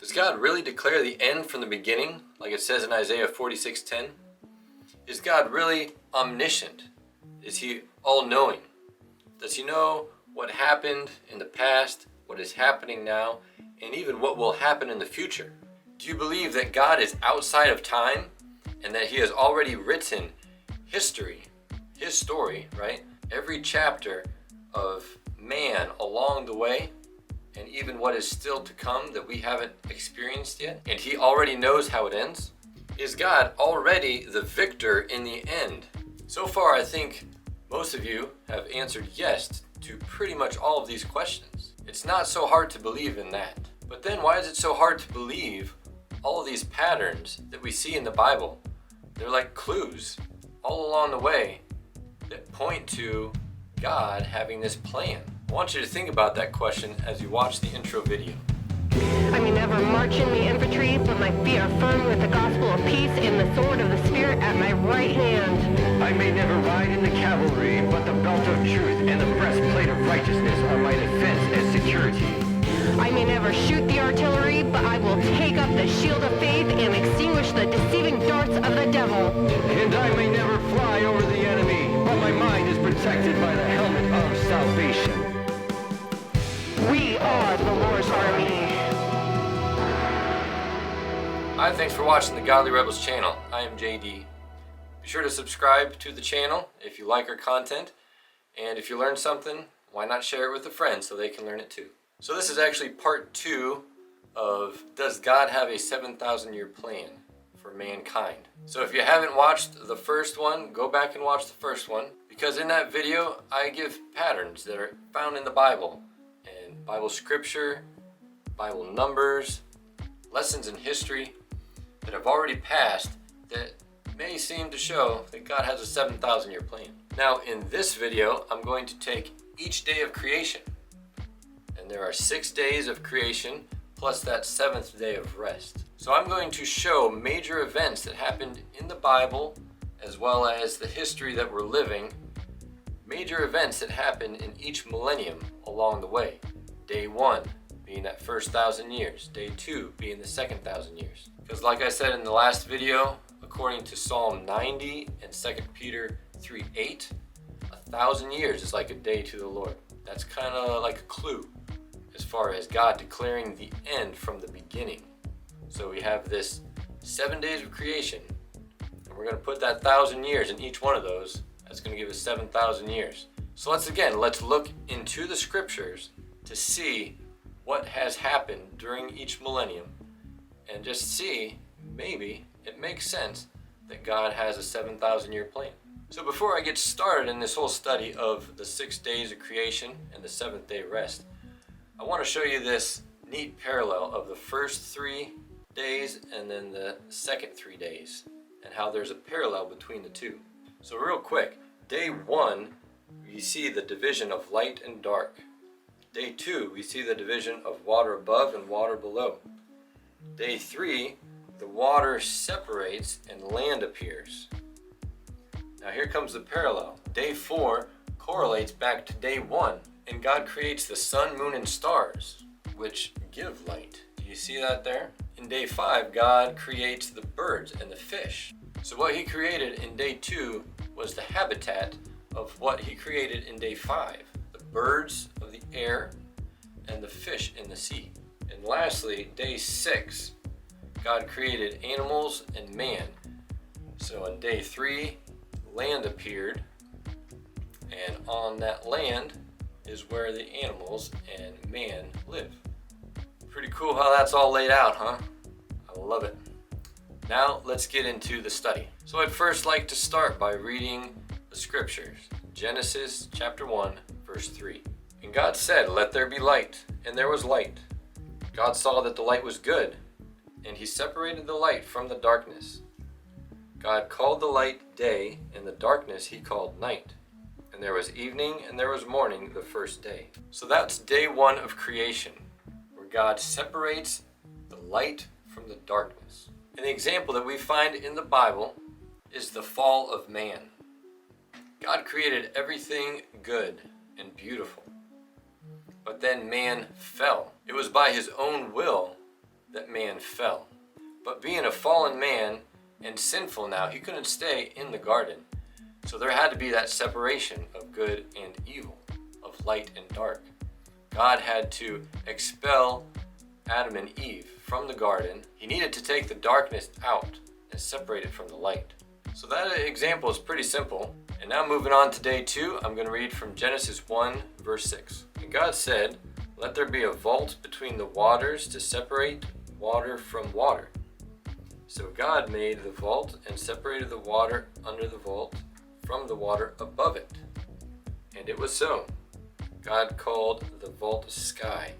Does God really declare the end from the beginning, like it says in Isaiah 46:10? Is God really omniscient? Is he all-knowing? Does he know what happened in the past, what is happening now, and even what will happen in the future? Do you believe that God is outside of time and that he has already written history, his story, right? Every chapter of man along the way, and even what is still to come that we haven't experienced yet, and he already knows how it ends? Is God already the victor in the end? So far, I think most of you have answered yes to pretty much all of these questions. It's not so hard to believe in that. But then why is it so hard to believe all of these patterns that we see in the Bible? They're like clues all along the way that point to God having this plan. I want you to think about that question as you watch the intro video. I may never march in the infantry, but my feet are firm with the gospel of peace and the sword of the Spirit at my right hand. I may never ride in the cavalry, but the belt of truth and the breastplate of righteousness are my defense and security. I may never shoot the artillery, but I will take up the shield of faith and extinguish the deceiving darts of the devil. And I may never fly over the enemy, but my mind is protected by the helmet of salvation. We are the Lord's army. Hi, thanks for watching the Godly Rebels channel. I am JD. Be sure to subscribe to the channel if you like our content. And if you learned something, why not share it with a friend so they can learn it too? So this is actually part 2 of Does God Have a 7,000-Year Plan for Mankind? So if you haven't watched the first one, go back and watch the first one. Because in that video, I give patterns that are found in the Bible. And Bible scripture, Bible numbers, lessons in history that have already passed that may seem to show that God has a 7,000-year plan. Now in this video, I'm going to take each day of creation. And there are 6 days of creation plus that 7th day of rest. So I'm going to show major events that happened in the Bible as well as the history that we're living. Major events that happened in each millennium along the way. Day 1 being that first 1,000 years. Day 2 being the second 1,000 years. Because like I said in the last video, according to Psalm 90 and 2 Peter 3:8, 1,000 years is like a day to the Lord. That's kind of like a clue as far as God declaring the end from the beginning. So we have this 7 days of creation, and we're going to put that 1,000 years in each one of those. That's going to give us 7,000 years. So let's look into the scriptures to see what has happened during each millennium and just see, maybe it makes sense that God has a 7,000-year plan. So before I get started in this whole study of the 6 days of creation and the 7th day rest, I want to show you this neat parallel of the first 3 days and then the second 3 days and how there's a parallel between the two. So real quick, day 1, we see the division of light and dark. Day 2, we see the division of water above and water below. Day 3, the water separates and land appears. Now here comes the parallel. Day 4 correlates back to day 1, and God creates the sun, moon, and stars, which give light. Do you see that there? In day 5, God creates the birds and the fish. So what he created in day 2 was the habitat of what he created in day 5. The birds of the air and the fish in the sea. And lastly, day 6, God created animals and man. So in day 3, land appeared, and on that land is where the animals and man live. Pretty cool how that's all laid out, huh? I love it. Now let's get into the study. So I'd first like to start by reading the scriptures. Genesis chapter 1, verse 3. And God said, "Let there be light," and there was light. God saw that the light was good, and he separated the light from the darkness. God called the light day, and the darkness he called night. And there was evening and there was morning the first day. So that's day 1 of creation, where God separates the light from the darkness. And the example that we find in the Bible is the fall of man. God created everything good and beautiful. But then man fell. It was by his own will that man man fell. But being a fallen man and sinful now, he couldn't stay in the garden. So there had to be that separation of good and evil, of light and dark. God had to expel Adam and Eve from the garden. He needed to take the darkness out and separate it from the light. So that example is pretty simple. And now moving on to day 2, I'm going to read from Genesis 1 verse 6. And God said, "Let there be a vault between the waters to separate water from water." So God made the vault and separated the water under the vault from the water above it. And it was so. God called the vault sky.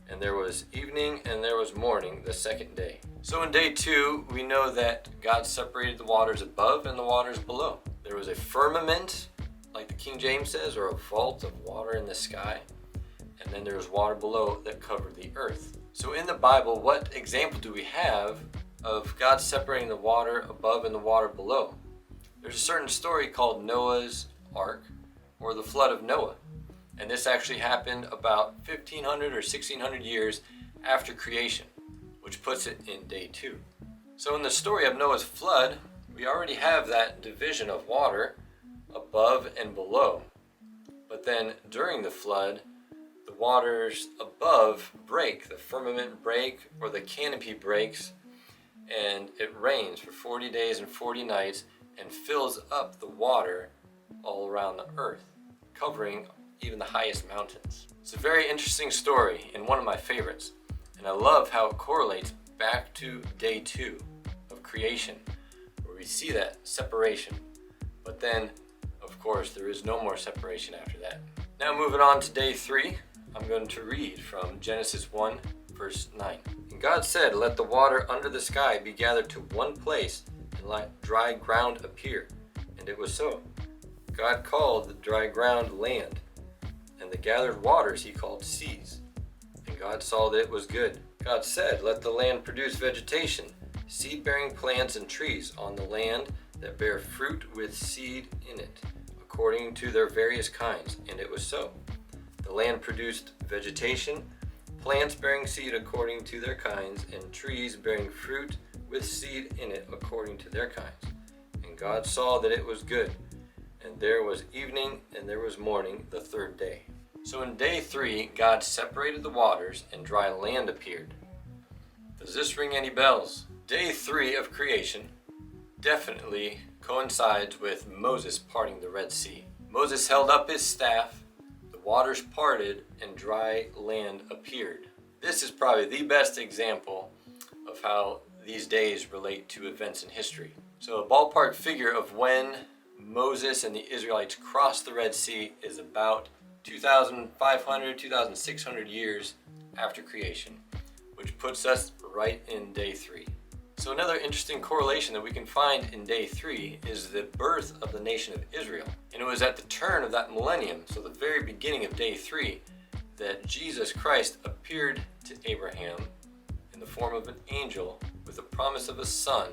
And there was evening and there was morning the second day. So in day 2, we know that God separated the waters above and the waters below. There was a firmament, like the King James says, or a vault of water in the sky. And then there was water below that covered the earth. So in the Bible, what example do we have of God separating the water above and the water below? There's a certain story called Noah's Ark, or the flood of Noah. And this actually happened about 1500 or 1600 years after creation, which puts it in day 2. So in the story of Noah's flood, we already have that division of water above and below. But then during the flood, the waters above break, the firmament break, or the canopy breaks, and it rains for 40 days and 40 nights and fills up the water all around the earth, covering even the highest mountains. It's a very interesting story and one of my favorites, and I love how it correlates back to day 2 of creation, where we see that separation. But then, of course, there is no more separation after that. Now moving on to day 3, I'm going to read from Genesis 1 verse 9. And God said, "Let the water under the sky be gathered to one place, and let dry ground appear." And it was so. God called the dry ground land, and the gathered waters he called seas. And God saw that it was good. God said, "Let the land produce vegetation, seed-bearing plants and trees on the land that bear fruit with seed in it, according to their various kinds." And it was so. The land produced vegetation, plants bearing seed according to their kinds, and trees bearing fruit with seed in it according to their kinds. And God saw that it was good. And there was evening and there was morning the third day. So in day 3, God separated the waters and dry land appeared. Does this ring any bells? Day 3 of creation definitely coincides with Moses parting the Red Sea. Moses held up his staff, the waters parted, and dry land appeared. This is probably the best example of how these days relate to events in history. So a ballpark figure of when Moses and the Israelites crossed the Red Sea is about 2,500, 2,600 years after creation, which puts us right in day 3. So another interesting correlation that we can find in day 3 is the birth of the nation of Israel. And it was at the turn of that millennium, so the very beginning of day 3, that Jesus Christ appeared to Abraham in the form of an angel with the promise of a son,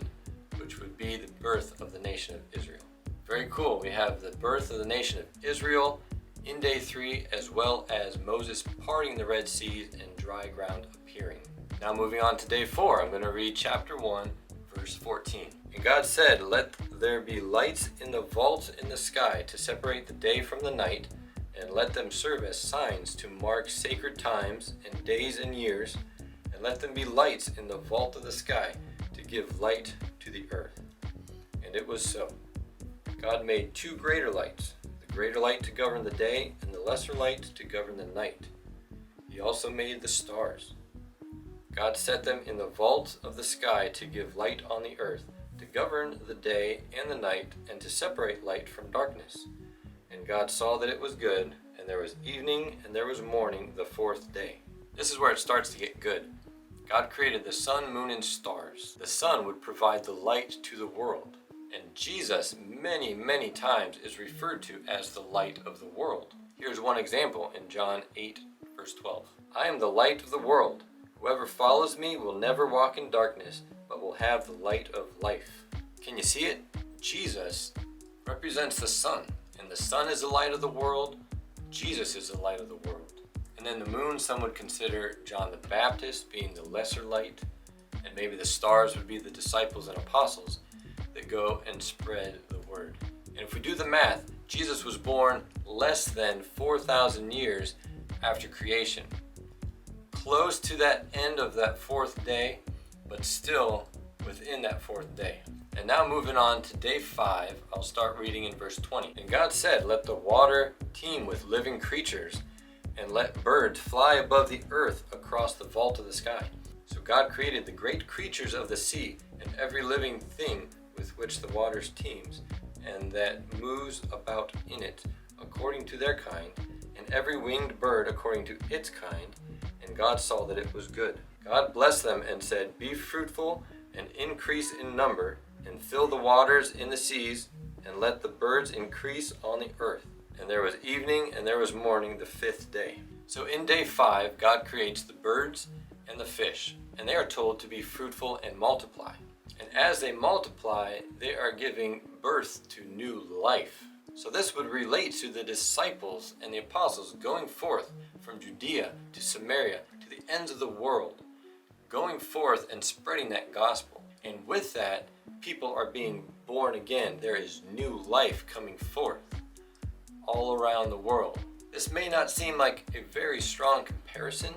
which would be the birth of the nation of Israel. Very cool. We have the birth of the nation of Israel in day 3, as well as Moses parting the Red Sea and dry ground appearing. Now moving on to day 4, I'm going to read chapter 1, verse 14. And God said, "Let there be lights in the vault in the sky to separate the day from the night, and let them serve as signs to mark sacred times and days and years, and let them be lights in the vault of the sky to give light to the earth." And it was so. God made 2 greater lights, the greater light to govern the day and the lesser light to govern the night. He also made the stars. God set them in the vault of the sky to give light on the earth, to govern the day and the night, and to separate light from darkness. And God saw that it was good, and there was evening and there was morning the 4th day. This is where it starts to get good. God created the sun, moon, and stars. The sun would provide the light to the world. And Jesus many, many times is referred to as the light of the world. Here's one example in John 8, verse 12. "I am the light of the world. Whoever follows me will never walk in darkness, but will have the light of life." Can you see it? Jesus represents the sun, and the sun is the light of the world. Jesus is the light of the world. And then the moon, some would consider John the Baptist being the lesser light, and And maybe the stars would be the disciples and apostles that go and spread the word. And if we do the math, Jesus was born less than 4,000 years after creation. Close to that end of that fourth day, but still within that fourth day. And now moving on to day 5, I'll start reading in verse 20. And God said, "Let the water teem with living creatures, and let birds fly above the earth across the vault of the sky." So God created the great creatures of the sea and every living thing with which the waters teems, and that moves about in it according to their kind, and every winged bird according to its kind. And God saw that it was good. God blessed them and said, "Be fruitful and increase in number, and fill the waters in the seas, and let the birds increase on the earth." And there was evening and there was morning the 5th day. So in day 5, God creates the birds and the fish, and they are told to be fruitful and multiply. And as they multiply, they are giving birth to new life. So this would relate to the disciples and the apostles going forth from Judea to Samaria to the ends of the world, going forth and spreading that gospel. And with that, people are being born again. There is new life coming forth all around the world. This may not seem like a very strong comparison,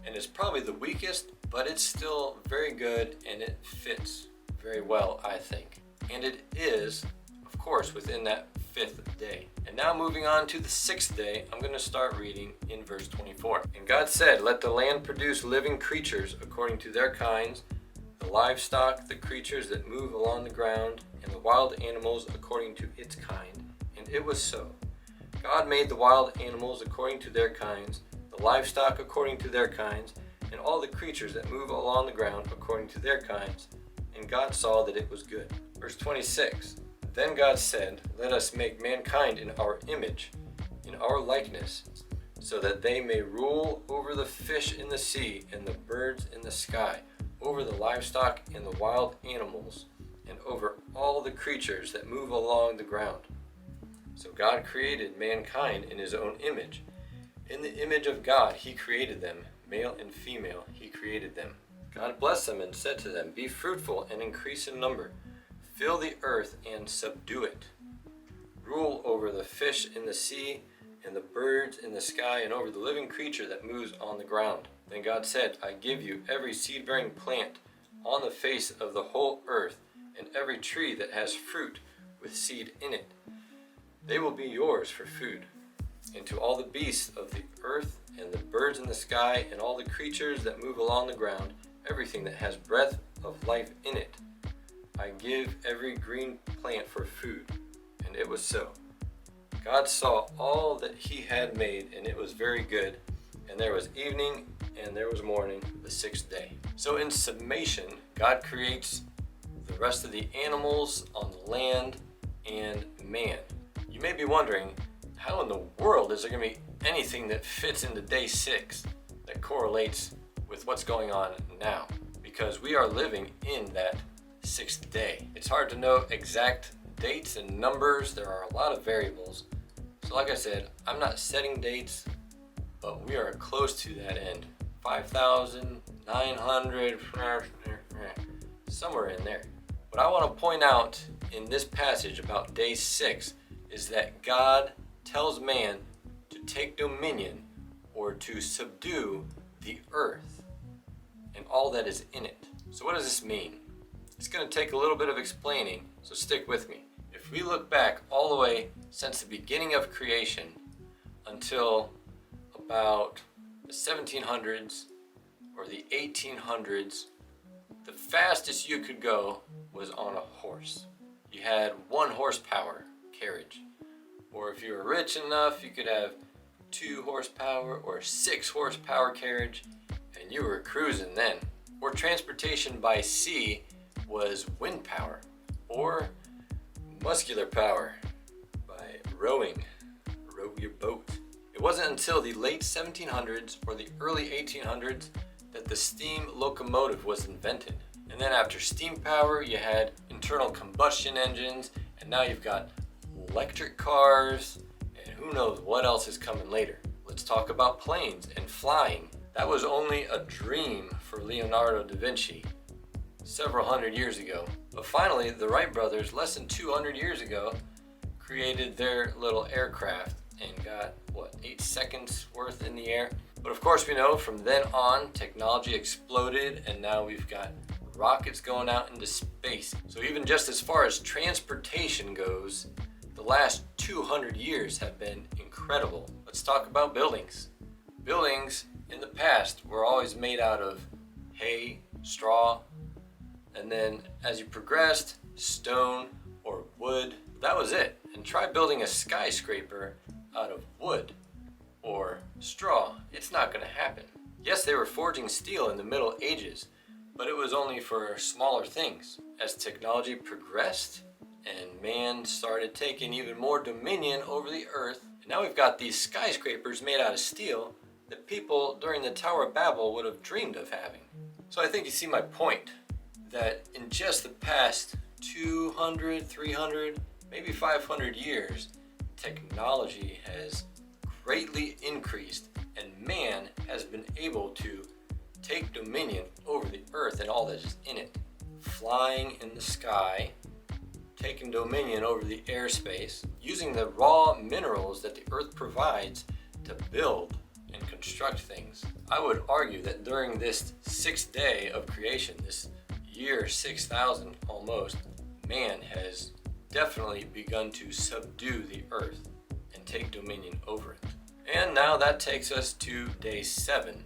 and it's probably the weakest, but it's still very good and it fits very well, I think. And it is, of course, within that 5th day. And now moving on to the 6th day, I'm going to start reading in verse 24. And God said, "Let the land produce living creatures according to their kinds, the livestock, the creatures that move along the ground, and the wild animals according to its kind." And it was so. God made the wild animals according to their kinds, the livestock according to their kinds, and all the creatures that move along the ground according to their kinds. And God saw that it was good. Verse 26. Then God said, "Let us make mankind in our image, in our likeness, so that they may rule over the fish in the sea and the birds in the sky, over the livestock and the wild animals, and over all the creatures that move along the ground." So God created mankind in his own image. In the image of God he created them, male and female he created them. God blessed them and said to them, "Be fruitful and increase in number. Fill the earth and subdue it. Rule over the fish in the sea and the birds in the sky and over the living creature that moves on the ground." Then God said, "I give you every seed-bearing plant on the face of the whole earth, and every tree that has fruit with seed in it. They will be yours for food. And to all the beasts of the earth and the birds in the sky and all the creatures that move along the ground, everything that has breath of life in it, I give every green plant for food." And it was so. God saw all that he had made, and it was very good. And there was evening and there was morning the 6th day. So in summation, God creates the rest of the animals on the land and man. You may be wondering, how in the world is there going to be anything that fits into day 6 that correlates with what's going on now? Because we are living in that 6th day. It's hard to know exact dates and numbers. There are a lot of variables. So like I said, I'm not setting dates, but we are close to that end. 5,900, somewhere in there. What I want to point out in this passage about day 6 is that God tells man to take dominion or to subdue the earth and all that is in it. So what does this mean? It's going to take a little bit of explaining, so stick with me. If we look back all the way since the beginning of creation until about the 1700s or the 1800s, the fastest you could go was on a horse. You had 1 horsepower carriage. Or if you were rich enough, you could have 2 horsepower or 6 horsepower carriage, and you were cruising then. Or transportation by sea was wind power or muscular power by rowing. Row your boat. It wasn't until the late 1700s or the early 1800s that the steam locomotive was invented. And then after steam power, you had internal combustion engines, and now you've got electric cars, and who knows what else is coming later. Let's talk about planes and flying. That was only a dream for Leonardo da Vinci several hundred years ago. But finally, the Wright brothers, less than 200 years ago, created their little aircraft and got, 8 seconds worth in the air. But of course we know from then on, technology exploded and now we've got rockets going out into space. So even just as far as transportation goes, the last 200 years have been incredible. Let's talk about buildings. Buildings in the past were always made out of hay, straw, and then as you progressed, stone or wood. That was it. And try building a skyscraper out of wood or straw. It's not going to happen. Yes, they were forging steel in the Middle Ages, but it was only for smaller things. As technology progressed and man started taking even more dominion over the earth, and now we've got these skyscrapers made out of steel that people during the Tower of Babel would have dreamed of having. So I think you see my point, that in just the past 200, 300, maybe 500 years, technology has greatly increased and man has been able to take dominion over the earth and all that is in it. Flying in the sky, taking dominion over the airspace, using the raw minerals that the earth provides to build and construct things. I would argue that during this 6th day of creation, this year 6000 almost, man has definitely begun to subdue the earth and take dominion over it. And now that takes us to day 7,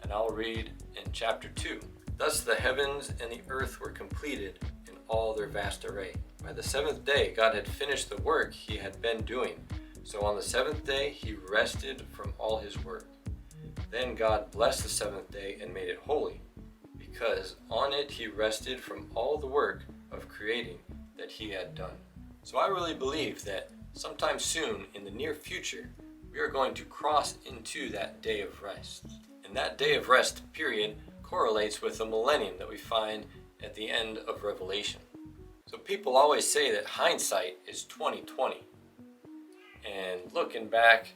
and I'll read in chapter 2. Thus the heavens and the earth were completed in all their vast array. By the 7th day God had finished the work he had been doing. So on the 7th day he rested from all his work. Then God blessed the 7th day and made it holy, because on it he rested from all the work of creating that he had done. So I really believe that sometime soon in the near future, we are going to cross into that day of rest. And that day of rest period correlates with the millennium that we find at the end of Revelation. So people always say that hindsight is 20/20. And looking back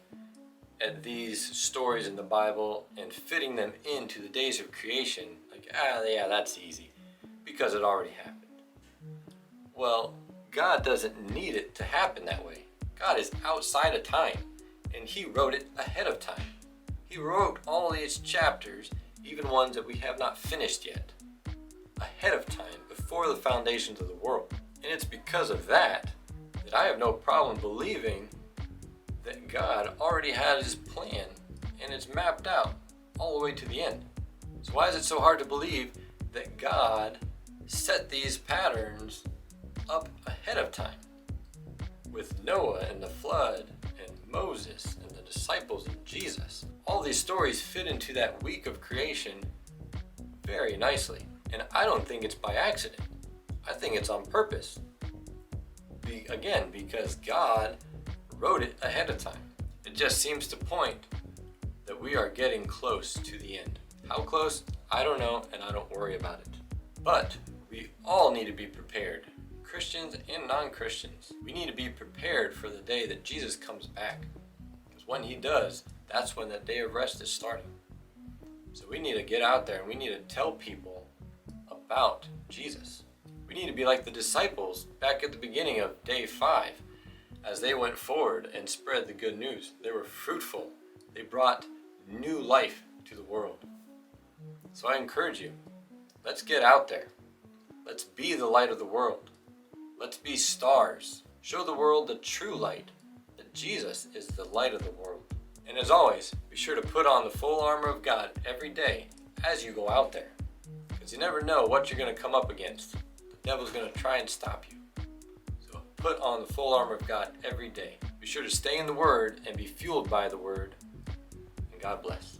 at these stories in the Bible and fitting them into the days of creation, yeah, that's easy, because it already happened. Well, God doesn't need it to happen that way. God is outside of time, and he wrote it ahead of time. He wrote all these chapters, even ones that we have not finished yet, ahead of time, before the foundations of the world. And it's because of that I have no problem believing that God already had his plan and it's mapped out all the way to the end. So why is it so hard to believe that God set these patterns up ahead of time? With Noah and the flood and Moses and the disciples and Jesus. All these stories fit into that week of creation very nicely. And I don't think it's by accident. I think it's on purpose. Because God wrote it ahead of time. It just seems to point that we are getting close to the end. How close? I don't know, and I don't worry about it. But we all need to be prepared. Christians and non-Christians. We need to be prepared for the day that Jesus comes back. Because when he does, that's when the day of rest is starting. So we need to get out there and we need to tell people about Jesus. We need to be like the disciples back at the beginning of day 5. As they went forward and spread the good news, they were fruitful. They brought new life to the world. So I encourage you, let's get out there. Let's be the light of the world. Let's be stars. Show the world the true light, that Jesus is the light of the world. And as always, be sure to put on the full armor of God every day as you go out there. Because you never know what you're going to come up against. The devil's going to try and stop you. So put on the full armor of God every day. Be sure to stay in the Word and be fueled by the Word. And God bless.